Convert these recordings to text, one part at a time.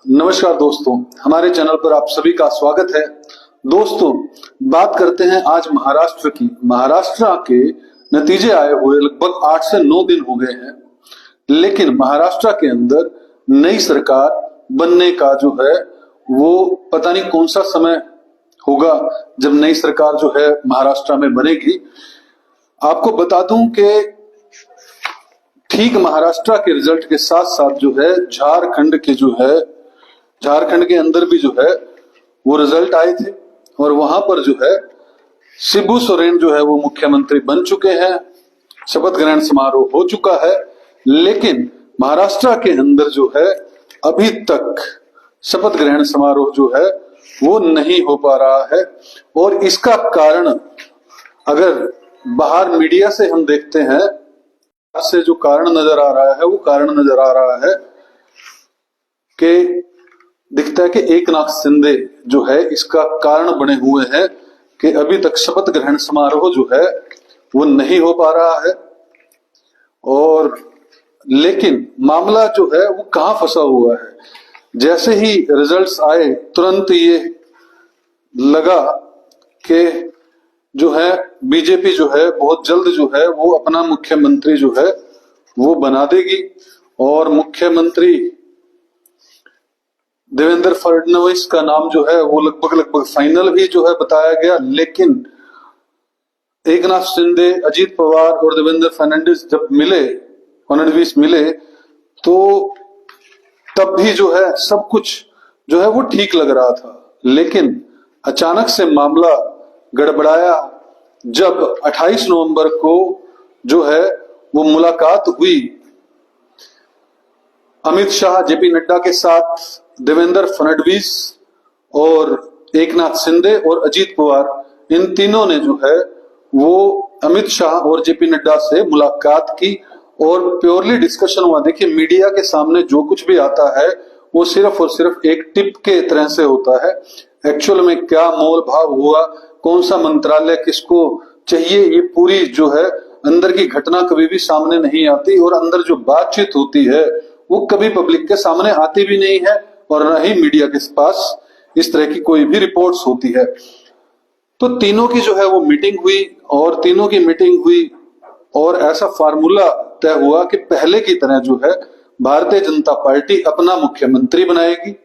नमस्कार दोस्तों, हमारे चैनल पर आप सभी का स्वागत है। दोस्तों, बात करते हैं आज महाराष्ट्र की। महाराष्ट्र के नतीजे आए हुए लगभग 8 से 9 दिन हो गए हैं, लेकिन महाराष्ट्र के अंदर नई सरकार बनने का जो है वो पता नहीं कौन सा समय होगा जब नई सरकार जो है महाराष्ट्र में बनेगी। आपको बता दूं कि ठीक महाराष्ट्र के रिजल्ट के साथ साथ जो है झारखंड के अंदर भी जो है वो रिजल्ट आए थे और वहां पर जो है शिबू सोरेन जो है वो मुख्यमंत्री बन चुके हैं, शपथ ग्रहण समारोह हो चुका है। लेकिन महाराष्ट्र के अंदर जो है अभी तक शपथ ग्रहण समारोह जो है वो नहीं हो पा रहा है। और इसका कारण अगर बाहर मीडिया से हम देखते हैं, से जो कारण नजर आ रहा है वो कारण नजर आ रहा है कि दिखता है कि एकनाथ शिंदे जो है इसका कारण बने हुए हैं कि अभी तक शपथ ग्रहण समारोह जो है वो नहीं हो पा रहा है। और लेकिन मामला जो है वो कहां फंसा हुआ है, जैसे ही रिजल्ट्स आए तुरंत ये लगा कि जो है बीजेपी जो है बहुत जल्द जो है वो अपना मुख्यमंत्री जो है वो बना देगी और मुख्यमंत्री देवेंद्र फडणवीस का नाम जो है वो लगभग फाइनल भी जो है बताया गया। लेकिन एकनाथ शिंदे, अजीत पवार और देवेंद्र फडणवीस मिले तो तब भी जो है सब कुछ जो है वो ठीक लग रहा था। लेकिन अचानक से मामला गड़बड़ाया जब 28 नवंबर को जो है वो मुलाकात हुई अमित शाह, जेपी नड्डा के साथ, देवेंद्र फडणवीस और एकनाथ शिंदे और अजीत पवार, इन तीनों ने जो है वो अमित शाह और जेपी नड्डा से मुलाकात की और प्योरली डिस्कशन हुआ। देखिए, मीडिया के सामने जो कुछ भी आता है वो सिर्फ और सिर्फ एक टिप के तरह से होता है। एक्चुअल में क्या मोल भाव हुआ, कौन सा मंत्रालय किसको चाहिए, ये पूरी जो है अंदर की घटना कभी भी सामने नहीं आती और अंदर जो बातचीत होती है वो कभी पब्लिक के सामने आती भी नहीं है और न ही मीडिया के पास इस तरह की कोई भी रिपोर्ट्स होती है। तो तीनों की जो है वो मीटिंग हुई और ऐसा फार्मूला तय हुआ कि पहले की तरह जो है भारतीय जनता पार्टी अपना मुख्यमंत्री बनाएगी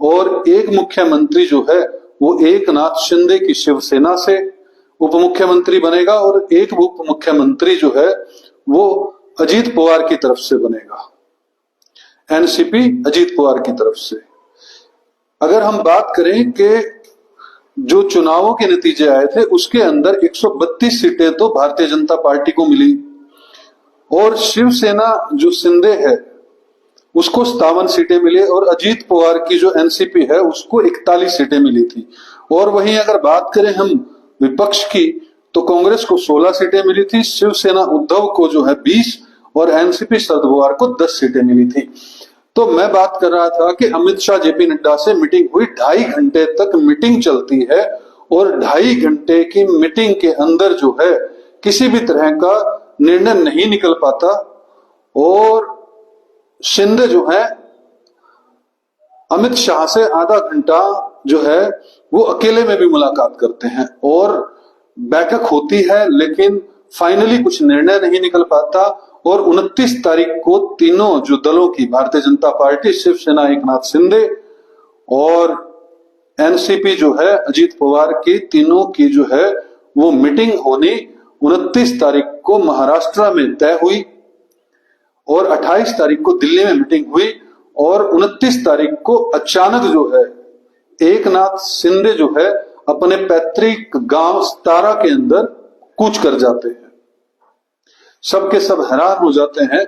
और एक मुख्यमंत्री जो है वो एकनाथ शिंदे की शिवसेना से उप मुख्यमंत्री बनेगा और एक उप मुख्यमंत्री जो है वो अजीत पवार की तरफ से बनेगा, एनसीपी अजीत पवार की तरफ से। अगर हम बात करें कि जो चुनावों के नतीजे आए थे उसके अंदर 132 सीटें तो भारतीय जनता पार्टी को मिली और शिवसेना जो शिंदे है उसको 57 सीटें मिली और अजीत पवार की जो एनसीपी है उसको 41 सीटें मिली थी। और वहीं अगर बात करें हम विपक्ष की तो कांग्रेस को 16 सीटें मिली थी, शिवसेना उद्धव को जो है 20 और एनसीपी शरद पवार को 10 सीटें मिली थी। तो मैं बात कर रहा था कि अमित शाह, जेपी नड्डा से मीटिंग हुई, 2.5 घंटे तक मीटिंग चलती है और 2.5 घंटे की मीटिंग के अंदर जो है किसी भी तरह का निर्णय नहीं निकल पाता और शिंदे जो है अमित शाह से आधा घंटा जो है वो अकेले में भी मुलाकात करते हैं और बैठक होती है, लेकिन फाइनली कुछ निर्णय नहीं निकल पाता। और 29 तारीख को तीनों जो दलों की, भारतीय जनता पार्टी, शिवसेना एकनाथ शिंदे और एनसीपी जो है अजीत पवार की, तीनों की जो है वो मीटिंग होनी 29 तारीख को महाराष्ट्र में तय हुई और 28 तारीख को दिल्ली में मीटिंग हुई और 29 तारीख को अचानक जो है एकनाथ शिंदे जो है अपने पैतृक गांव सतारा के अंदर कूच कर जाते हैं। सबके सब हैरान हो जाते हैं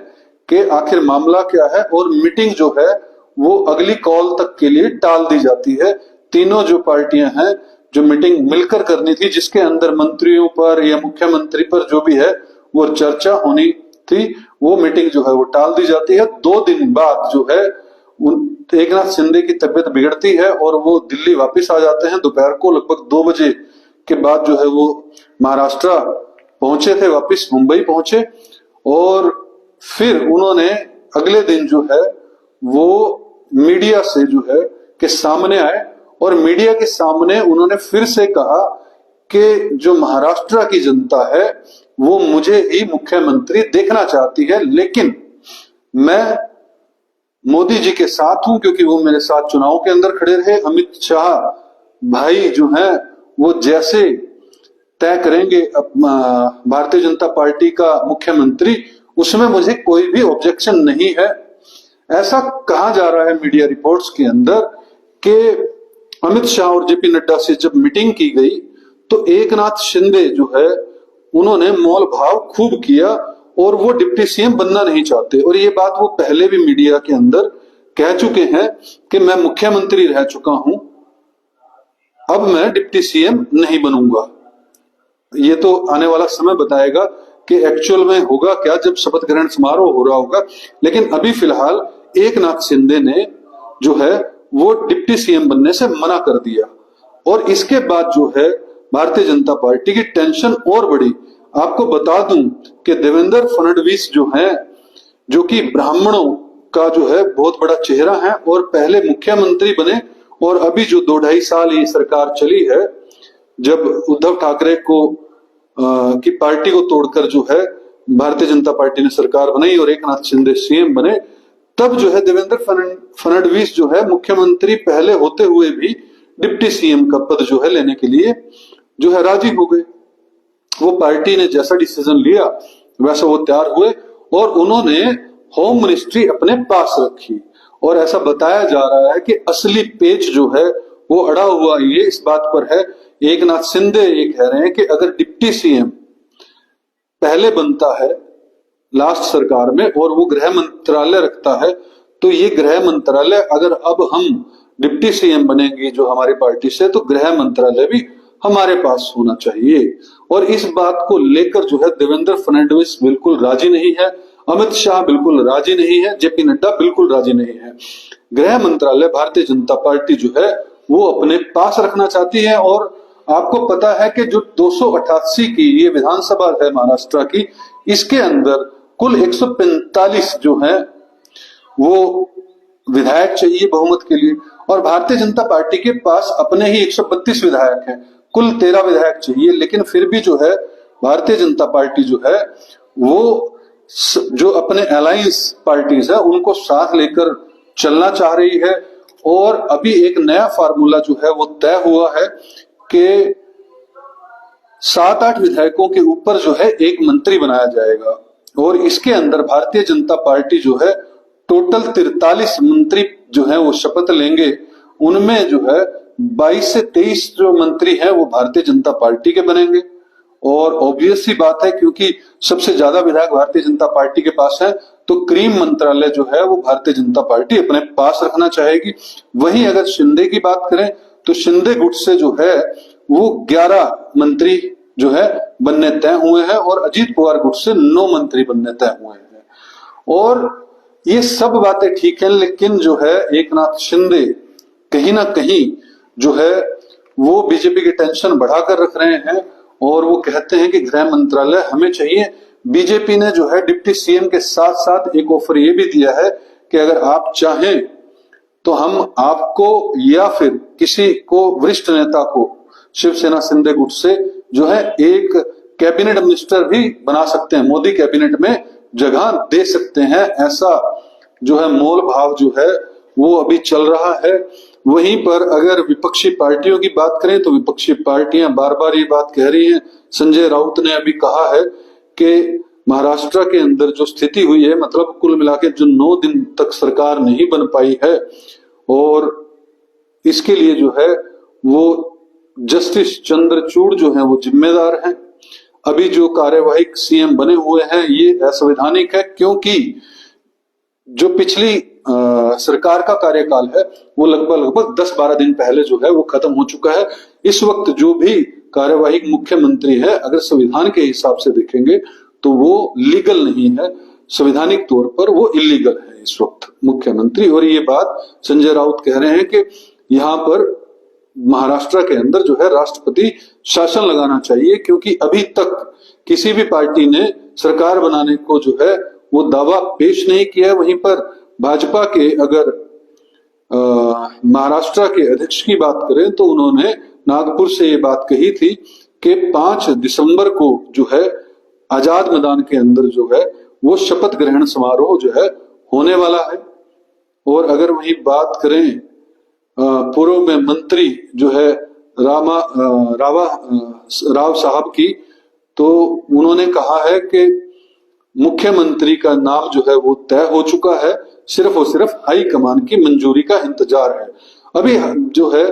कि आखिर मामला क्या है और मीटिंग जो है वो अगली कॉल तक के लिए टाल दी जाती है। तीनों जो पार्टियां हैं जो मीटिंग मिलकर करनी थी, जिसके अंदर मंत्रियों पर या मुख्यमंत्री पर जो भी है वो चर्चा होनी थी, वो मीटिंग जो है वो टाल दी जाती है। 2 दिन बाद जो है एकनाथ शिंदे की तबीयत बिगड़ती है और वो दिल्ली वापस आ जाते हैं। दोपहर को लगभग 2 बजे के बाद जो है वो महाराष्ट्र पहुंचे थे, वापस मुंबई पहुंचे और फिर उन्होंने अगले दिन जो है वो मीडिया से जो है कि सामने आए और मीडिया के सामने उन्होंने फिर से कहा कि जो महाराष्ट्र की जनता है वो मुझे ही मुख्यमंत्री देखना चाहती है, लेकिन मैं मोदी जी के साथ हूं क्योंकि वो मेरे साथ चुनाव के अंदर खड़े रहे। अमित शाह भाई जो हैं वो जैसे तय करेंगे भारतीय जनता पार्टी का मुख्यमंत्री, उसमें मुझे कोई भी ऑब्जेक्शन नहीं है। ऐसा कहा जा रहा है मीडिया रिपोर्ट्स के अंदर कि अमित शाह और जेपी नड्डा से जब मीटिंग की गई तो एकनाथ शिंदे जो है उन्होंने मोल भाव खूब किया और वो डिप्टी सीएम बनना नहीं चाहते। और ये बात वो पहले भी मीडिया के अंदर कह चुके हैं कि मैं मुख्यमंत्री रह चुका हूं, अब मैं डिप्टी सीएम नहीं बनूंगा। ये तो आने वाला समय बताएगा कि एक्चुअल में होगा क्या जब शपथ ग्रहण समारोह हो रहा होगा। लेकिन अभी फिलहाल एकनाथ शिंदे ने जो है वो डिप्टी सीएम बनने से मना कर दिया और इसके बाद जो है भारतीय जनता पार्टी की टेंशन और बढ़ी। आपको बता दूं कि देवेंद्र फडणवीस जो है, जो कि ब्राह्मणों का जो है बहुत बड़ा चेहरा है और पहले मुख्यमंत्री बने और अभी जो 2-2.5 साल ये सरकार चली है, जब उद्धव ठाकरे को की पार्टी को तोड़कर जो है भारतीय जनता पार्टी ने सरकार बनाई और एकनाथ शिंदे सीएम बने, तब जो है देवेंद्र फडणवीस जो है मुख्यमंत्री पहले होते हुए भी डिप्टी सीएम का पद जो है लेने के लिए जो है राजी हो गए। वो पार्टी ने जैसा डिसीजन लिया वैसा वो तैयार हुए और उन्होंने होम मिनिस्ट्री अपने पास रखी। और ऐसा बताया जा रहा है कि असली पेच जो है वो अड़ा हुआ ये इस बात पर है, एकनाथ शिंदे ये कह रहे हैं कि अगर डिप्टी सीएम पहले बनता है लास्ट सरकार में और वो गृह मंत्रालय रखता है, तो ये गृह मंत्रालय अगर अब हम डिप्टी सीएम बनेंगे जो हमारी पार्टी से, तो गृह मंत्रालय भी हमारे पास होना चाहिए। और इस बात को लेकर जो है देवेंद्र फडणवीस बिल्कुल राजी नहीं है, अमित शाह बिल्कुल राजी नहीं है, जेपी नड्डा बिल्कुल राजी नहीं है। गृह मंत्रालय भारतीय जनता पार्टी जो है वो अपने पास रखना चाहती है। और आपको पता है कि जो 288 की ये विधानसभा है महाराष्ट्र की, इसके अंदर कुल 145 जो है वो विधायक चाहिए बहुमत के लिए और भारतीय जनता पार्टी के पास अपने ही 132 विधायक हैं, कुल 13 विधायक चाहिए। लेकिन फिर भी जो है भारतीय जनता पार्टी जो है वो जो अपने अलायंस पार्टीज है उनको साथ लेकर चलना चाह रही है। और अभी एक नया फार्मूला जो है वो तय हुआ है कि 7-8 विधायकों के ऊपर जो है एक मंत्री बनाया जाएगा और इसके अंदर भारतीय जनता पार्टी जो है टोटल 43 मंत्री जो है वो शपथ लेंगे। उनमें जो है 22 से 23 जो मंत्री हैं वो भारतीय जनता पार्टी के बनेंगे। और ऑब्वियस सी बात है क्योंकि सबसे ज्यादा विधायक भारतीय जनता पार्टी के पास है, तो क्रीम मंत्रालय जो है वो भारतीय जनता पार्टी अपने पास रखना चाहेगी। वहीं अगर शिंदे की बात करें तो शिंदे गुट से जो है वो 11 मंत्री जो है बनने तय हुए हैं और अजीत पवार गुट से 9 मंत्री बनने तय हुए हैं। और ये सब बातें ठीक है, लेकिन जो है एकनाथ शिंदे कहीं ना कहीं जो है वो बीजेपी की टेंशन बढ़ाकर रख रहे हैं और वो कहते हैं कि गृह मंत्रालय हमें चाहिए। बीजेपी ने जो है डिप्टी सीएम के साथ साथ एक ऑफर ये भी दिया है कि अगर आप चाहें तो हम आपको या फिर किसी को वरिष्ठ नेता को शिवसेना शिंदे गुट से जो है एक कैबिनेट मिनिस्टर भी बना सकते हैं, मोदी कैबिनेट में जगह दे सकते हैं। ऐसा जो है मोल भाव जो है वो अभी चल रहा है। वहीं पर अगर विपक्षी पार्टियों की बात करें तो विपक्षी पार्टियां बार बार ये बात कह रही हैं। संजय राउत ने अभी कहा है कि महाराष्ट्र के अंदर जो स्थिति हुई है, मतलब कुल मिलाकर जो 9 दिन तक सरकार नहीं बन पाई है और इसके लिए जो है वो जस्टिस चंद्रचूड़ जो है वो जिम्मेदार हैं। अभी जो कार्यवाहक सीएम बने हुए हैं ये असंवैधानिक है क्योंकि जो पिछली सरकार का कार्यकाल है वो लगभग 10-12 दिन पहले जो है वो खत्म हो चुका है। इस वक्त जो भी कार्यवाहक मुख्यमंत्री है अगर संविधान के हिसाब से देखेंगे तो वो लीगल नहीं है, संवैधानिक तौर पर वो इलीगल है इस वक्त मुख्यमंत्री। और ये बात संजय राउत कह रहे हैं कि यहाँ पर महाराष्ट्र के अंदर जो है राष्ट्रपति शासन लगाना चाहिए क्योंकि अभी तक किसी भी पार्टी ने सरकार बनाने को जो है वो दावा पेश नहीं किया है। वहीं पर भाजपा के अगर महाराष्ट्र के अध्यक्ष की बात करें तो उन्होंने नागपुर से ये बात कही थी कि 5 दिसंबर को जो है आजाद मैदान के अंदर जो है वो शपथ ग्रहण समारोह जो है होने वाला है। और अगर वही बात करें पूर्व में मंत्री जो है राव साहब की, तो उन्होंने कहा है कि मुख्यमंत्री का नाम जो है वो तय हो चुका है, सिर्फ और सिर्फ हाई कमान की मंजूरी का इंतजार है। अभी जो है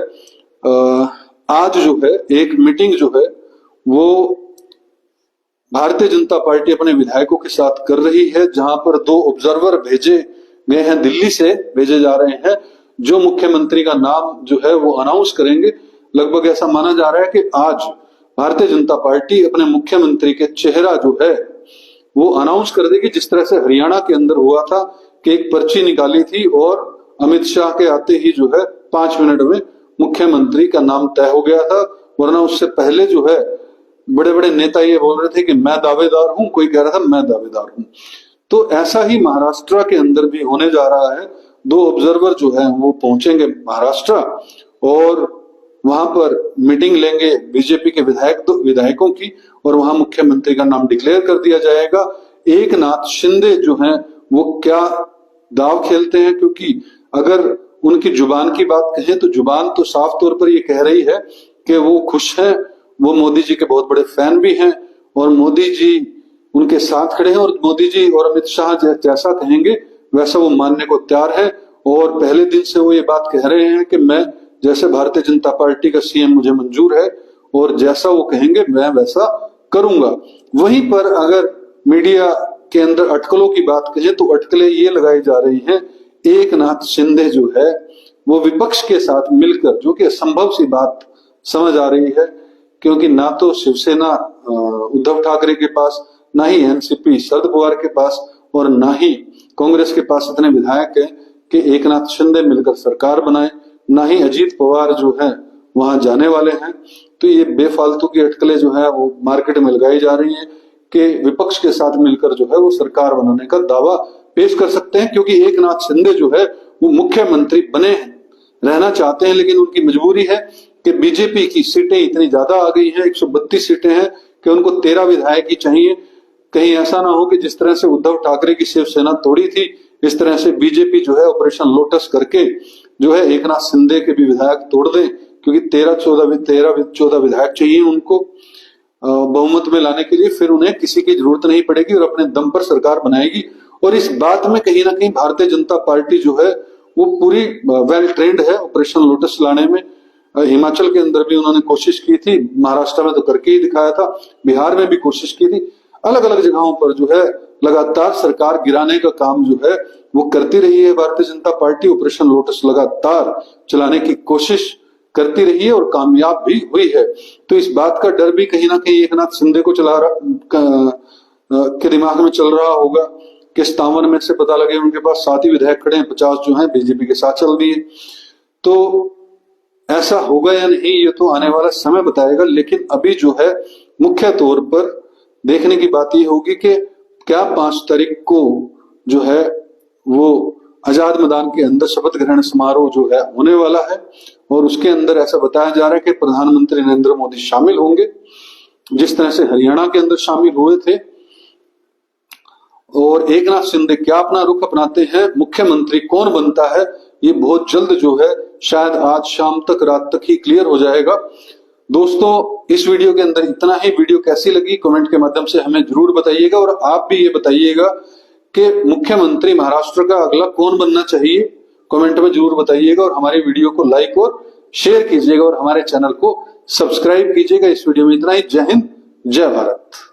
आज जो है एक मीटिंग जो है वो भारतीय जनता पार्टी अपने विधायकों के साथ कर रही है, जहां पर 2 ऑब्जर्वर भेजे गए हैं, दिल्ली से भेजे जा रहे हैं, जो मुख्यमंत्री का नाम जो है वो अनाउंस करेंगे। लगभग ऐसा माना जा रहा है कि आज भारतीय जनता पार्टी अपने मुख्यमंत्री के चेहरा जो है वो अनाउंस कर देगी, जिस तरह से हरियाणा के अंदर हुआ था कि एक पर्ची निकाली थी और अमित शाह के आते ही जो है 5 मिनट में मुख्यमंत्री का नाम तय हो गया था। वरना उससे पहले जो है बड़े बड़े नेता ये बोल रहे थे कि मैं दावेदार हूं, कोई कह रहा था मैं दावेदार हूं। तो ऐसा ही महाराष्ट्र के अंदर भी होने जा रहा है। 2 ऑब्जर्वर जो है वो पहुंचेंगे महाराष्ट्र और वहां पर मीटिंग लेंगे बीजेपी के विधायकों की, और वहां मुख्यमंत्री का नाम डिक्लेयर कर दिया जाएगा। एकनाथ शिंदे जो हैं वो क्या दाव खेलते हैं, क्योंकि अगर उनकी जुबान की बात कहें तो जुबान तो साफ तौर पर ये कह रही है कि वो खुश हैं, वो मोदी जी के बहुत बड़े फैन भी हैं और मोदी जी उनके साथ खड़े हैं, और मोदी जी और अमित शाह जैसा कहेंगे वैसा वो मानने को तैयार है। और पहले दिन से वो ये बात कह रहे हैं कि मैं जैसे भारतीय जनता पार्टी का सीएम मुझे मंजूर है और जैसा वो कहेंगे मैं वैसा करूंगा। वहीं पर अगर मीडिया के अंदर अटकलों की बात कहें तो अटकलें ये लगाई जा रही हैं, एकनाथ शिंदे जो है वो विपक्ष के साथ मिलकर, जो कि असंभव सी बात समझ आ रही है, क्योंकि ना तो शिवसेना उद्धव ठाकरे के पास, ना ही एनसीपी शरद पवार के पास, और ना ही कांग्रेस के पास इतने विधायक हैं कि एकनाथ शिंदे मिलकर सरकार बनाए, ना ही अजीत पवार जो है वहां जाने वाले हैं। तो ये बेफालतू की अटकलें जो है वो मार्केट में लगाई जा रही हैं कि विपक्ष के साथ मिलकर जो है वो सरकार बनाने का दावा पेश कर सकते हैं, क्योंकि एकनाथ शिंदे जो है वो मुख्यमंत्री बने हैं, रहना चाहते हैं, लेकिन उनकी मजबूरी है कि बीजेपी की सीटें इतनी ज्यादा आ गई हैं, 132 सीटें हैं कि उनको 13 विधायक ही चाहिए। कहीं ऐसा ना हो कि जिस तरह से उद्धव ठाकरे की शिवसेना तोड़ी थी, इस तरह से बीजेपी जो है ऑपरेशन लोटस करके जो है एकनाथ शिंदे के भी विधायक तोड़ दें, क्योंकि 13-14 विधायक चाहिए उनको बहुमत में लाने के लिए। फिर उन्हें किसी की जरूरत नहीं पड़ेगी और अपने दम पर सरकार बनाएगी। और इस बात में कहीं ना कहीं भारतीय जनता पार्टी जो है वो पूरी वेल ट्रेंड है ऑपरेशन लोटस लाने में। हिमाचल के अंदर भी उन्होंने कोशिश की थी, महाराष्ट्र में तो करके ही दिखाया था, बिहार में भी कोशिश की थी, अलग अलग जगहों पर जो है लगातार सरकार गिराने का काम जो है वो करती रही है Bharatiya Janata party. Operation lotus लगातार चलाने की कोशिश करती रही है और कामयाब भी हुई है। तो इस बात का डर भी कहीं ना कहीं एकनाथ शिंदे को के दिमाग में चल रहा होगा कि 57 में से पता लगे उनके पास 7 ही विधायक खड़े हैं, 50 जो हैं बीजेपी के साथ चल दिए। तो ऐसा होगा या नहीं ये तो आने वाला समय बताएगा, लेकिन अभी जो है मुख्य तौर पर देखने की बात ये होगी कि क्या 5 तारीख को जो है वो आजाद मैदान के अंदर शपथ ग्रहण समारोह जो है होने वाला है, और उसके अंदर ऐसा बताया जा रहा है कि प्रधानमंत्री नरेंद्र मोदी शामिल होंगे, जिस तरह से हरियाणा के अंदर शामिल हुए थे। और एकनाथ शिंदे क्या अपना रुख अपनाते हैं, मुख्यमंत्री कौन बनता है, ये बहुत जल्द जो है शायद आज शाम तक, रात तक ही क्लियर हो जाएगा। दोस्तों इस वीडियो के अंदर इतना ही। वीडियो कैसी लगी कमेंट के माध्यम से हमें जरूर बताइएगा, और आप भी ये बताइएगा कि मुख्यमंत्री महाराष्ट्र का अगला कौन बनना चाहिए, कमेंट में जरूर बताइएगा। और हमारी वीडियो को लाइक और शेयर कीजिएगा और हमारे चैनल को सब्सक्राइब कीजिएगा। इस वीडियो में इतना ही। जय हिंद, जय भारत।